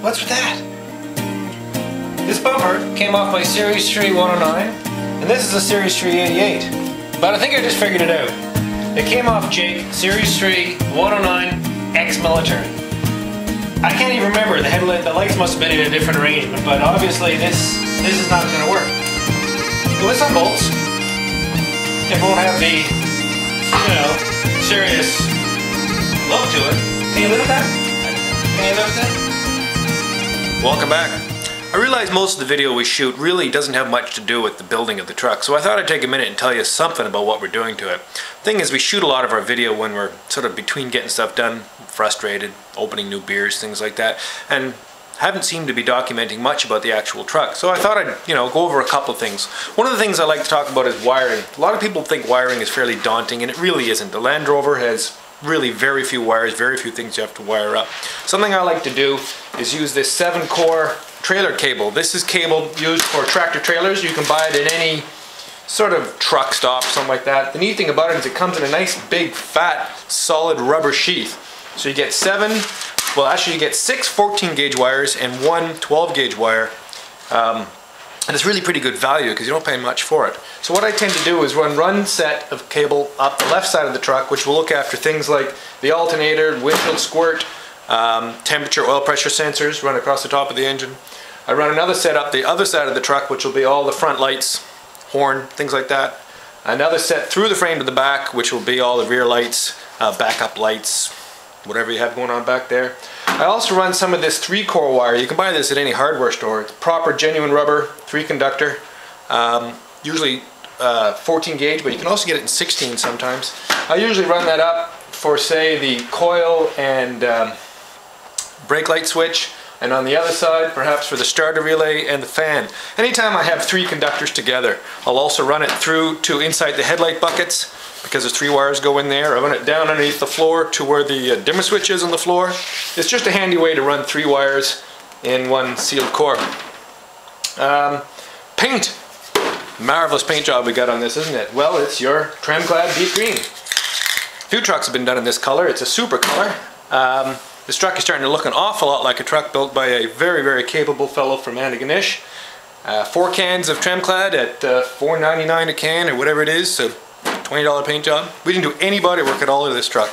What's with that? This bumper came off my Series 3 109, and this is a Series 3 88. But I think I just figured it out. It came off Jake, Series 3 109 ex-military. I can't even remember, the lights must have been in a different arrangement, but obviously this is not going to work. Well, it's on bolts. It won't have the, you know, serious look to it. Can you live with that? Can you live with that? Welcome back. I realize most of the video we shoot really doesn't have much to do with the building of the truck, so I thought I'd take a minute and tell you something about what we're doing to it. The thing is, we shoot a lot of our video when we're sort of between getting stuff done, frustrated, opening new beers, things like that, and haven't seemed to be documenting much about the actual truck. So I thought I'd, go over a couple of things. One of the things I like to talk about is wiring. A lot of people think wiring is fairly daunting, and it really isn't. The Land Rover has really very few wires, very few things you have to wire up. Something I like to do is use this 7-core trailer cable. This is cable used for tractor trailers. You can buy it in any sort of truck stop, something like that. The neat thing about it is it comes in a nice big fat solid rubber sheath. So you get 6 14 gauge wires and one 12 gauge wire. And it's really pretty good value because you don't pay much for it. So what I tend to do is run one set of cable up the left side of the truck, which will look after things like the alternator, windshield squirt, temperature, oil pressure sensors run across the top of the engine. I run another set up the other side of the truck, which will be all the front lights, horn, things like that. Another set through the frame to the back, which will be all the rear lights, backup lights, whatever you have going on back there. I also run some of this 3-core wire. You can buy this at any hardware store. It's proper, genuine rubber, 3-conductor, usually 14 gauge, but you can also get it in 16 sometimes. I usually run that up for, say, the coil and brake light switch, and on the other side, perhaps for the starter relay and the fan. Anytime I have 3 conductors together, I'll also run it through to inside the headlight buckets, because there's 3 wires go in there. I run it down underneath the floor to where the dimmer switch is on the floor. It's just a handy way to run 3 wires in one sealed core. Paint. Marvelous paint job we got on this, isn't it? Well, it's your trim-clad deep green. A few trucks have been done in this color. It's a super color. This truck is starting to look an awful lot like a truck built by a very, very capable fellow from Antigonish. 4 cans of trim-clad at $4.99 a can or whatever it is, so $20 paint job. We didn't do any body work at all to this truck.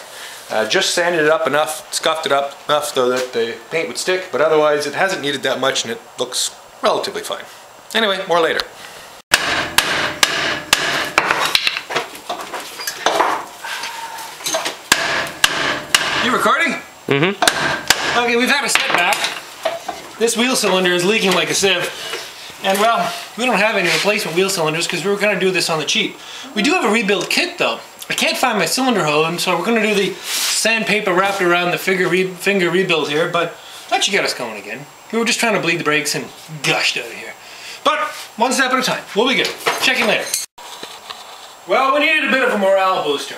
Just sanded it up enough, scuffed it up enough so that the paint would stick, but otherwise it hasn't needed that much and it looks relatively fine. Anyway, more later. You recording? Mm-hmm. Okay, we've had a setback. This wheel cylinder is leaking like a sieve. And well, we don't have any replacement wheel cylinders because we were going to do this on the cheap. We do have a rebuild kit though. I can't find my cylinder hole, so we're going to do the sandpaper wrapped around the finger rebuild here, but that should get us going again. We were just trying to bleed the brakes and gushed out of here. But one step at a time. We'll be good. Check in later. Well, we needed a bit of a morale booster.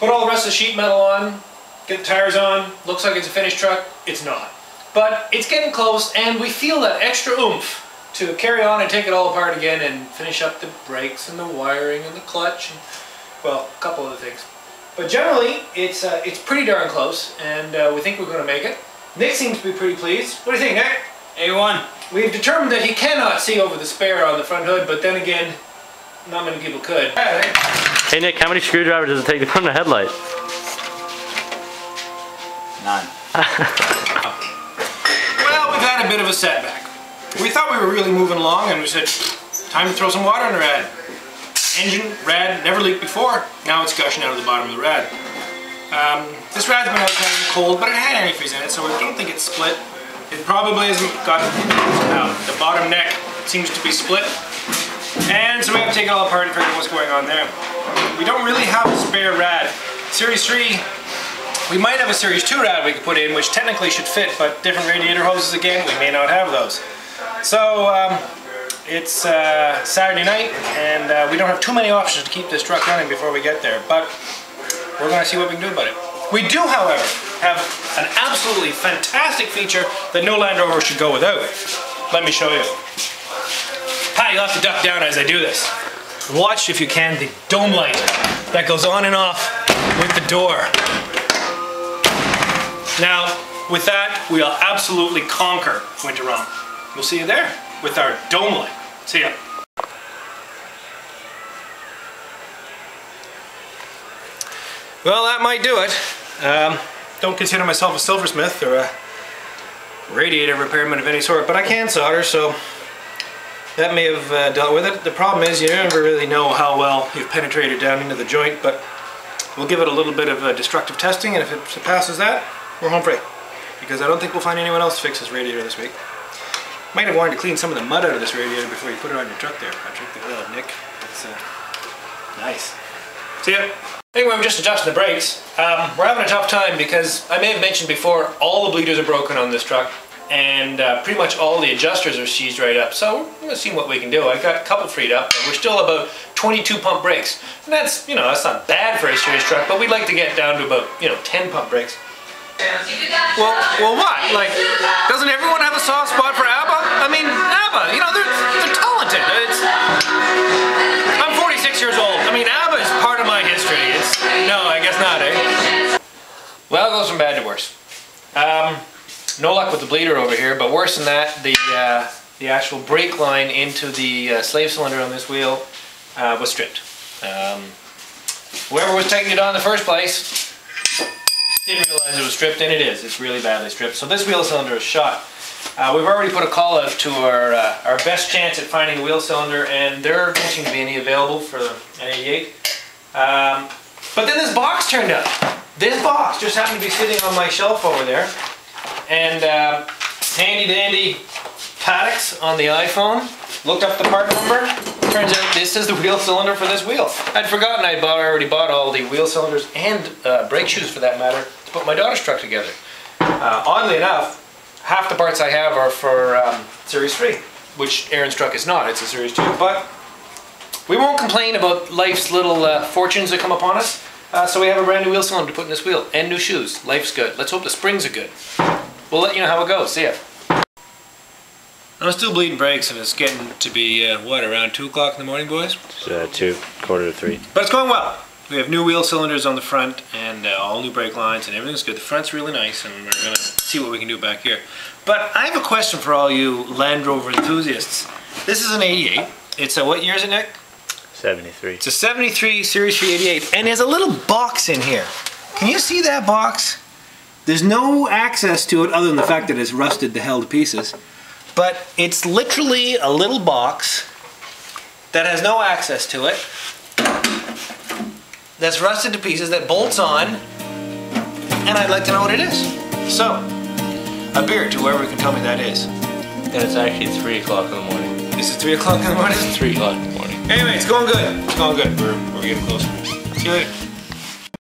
Put all the rest of the sheet metal on, get the tires on. Looks like it's a finished truck. It's not. But it's getting close, and we feel that extra oomph to carry on and take it all apart again and finish up the brakes and the wiring and the clutch and, well, a couple other things. But generally, it's pretty darn close, and we think we're going to make it. Nick seems to be pretty pleased. What do you think, Nick? A1. We've determined that he cannot see over the spare on the front hood, but then again, not many people could. Hey Nick, how many screwdrivers does it take to put on a headlight? 9. Well, we've had a bit of a setback. We thought we were really moving along, and we said, time to throw some water in the rad. Engine, rad, never leaked before. Now it's gushing out of the bottom of the rad. This rad's been out kind of cold, but it had antifreeze in it, so we don't think it's split. It probably hasn't got the bottom neck seems to be split. And so we have to take it all apart and figure out what's going on there. We don't really have a spare rad. Series 3, we might have a Series 2 rad we could put in, which technically should fit, but different radiator hoses again, we may not have those. So it's Saturday night, and we don't have too many options to keep this truck running before we get there, but we're going to see what we can do about it. We do, however, have an absolutely fantastic feature that no Land Rover should go without. Let me show you. Pat, you'll have to duck down as I do this. Watch, if you can, the dome light that goes on and off with the door. Now, with that, we'll absolutely conquer Winter Romp. We'll see you there with our dome light. See ya. Well, that might do it. Don't consider myself a silversmith or a radiator repairman of any sort, but I can solder, so that may have dealt with it. The problem is you never really know how well you've penetrated down into the joint, but we'll give it a little bit of destructive testing, and if it surpasses that, we're home free. Because I don't think we'll find anyone else to fix this radiator this week. Might have wanted to clean some of the mud out of this radiator before you put it on your truck there, Patrick. Nick, it's nice. See ya. Anyway, I'm just adjusting the brakes. We're having a tough time because I may have mentioned before, all the bleeders are broken on this truck, and pretty much all the adjusters are seized right up. So we're going to see what we can do. I got a couple freed up, and we're still about 22 pump brakes. And that's, you know, that's not bad for a series truck, but we'd like to get down to about, you know, 10 pump brakes. Well, what? Like, doesn't everyone have a soft spot for ABBA? I mean, ABBA, you know, they're talented. I'm 46 years old. I mean, ABBA is part of my history. No, I guess not, eh? Well, it goes from bad to worse. No luck with the bleeder over here, but worse than that, the actual brake line into the slave cylinder on this wheel was stripped. Whoever was taking it on in the first place didn't realize it was stripped, and it is. It's really badly stripped. So this wheel cylinder is shot. We've already put a call out to our best chance at finding a wheel cylinder, and there don't seem to be any available for an 88. But then this box turned up. This box just happened to be sitting on my shelf over there, and handy dandy Paddocks on the iPhone. Looked up the part number. Turns out this is the wheel cylinder for this wheel. I'd forgotten I already bought all the wheel cylinders and brake shoes, for that matter, to put my daughter's truck together. Oddly enough, half the parts I have are for Series 3, which Aaron's truck is not. It's a Series 2. But we won't complain about life's little fortunes that come upon us. So we have a brand new wheel cylinder to put in this wheel, and new shoes. Life's good. Let's hope the springs are good. We'll let you know how it goes. See ya. I'm still bleeding brakes, and it's getting to be, what, around 2 o'clock in the morning, boys? It's 2, quarter to 3. But it's going well. We have new wheel cylinders on the front, and all new brake lines, and everything's good. The front's really nice, and we're going to see what we can do back here. But I have a question for all you Land Rover enthusiasts. This is an 88. It's a, what year is it, Nick? 73. It's a 73 Series 3 88, and there's a little box in here. Can you see that box? There's no access to it other than the fact that it's rusted to hell to pieces. But it's literally a little box that has no access to it, that's rusted to pieces, that bolts on, and I'd like to know what it is. So, a beer to whoever can tell me that is. And it's actually 3 o'clock in the morning. This is 3 o'clock in the morning? It's 3 o'clock in the morning. Anyway, it's going good. It's going good. We're getting closer. See you later.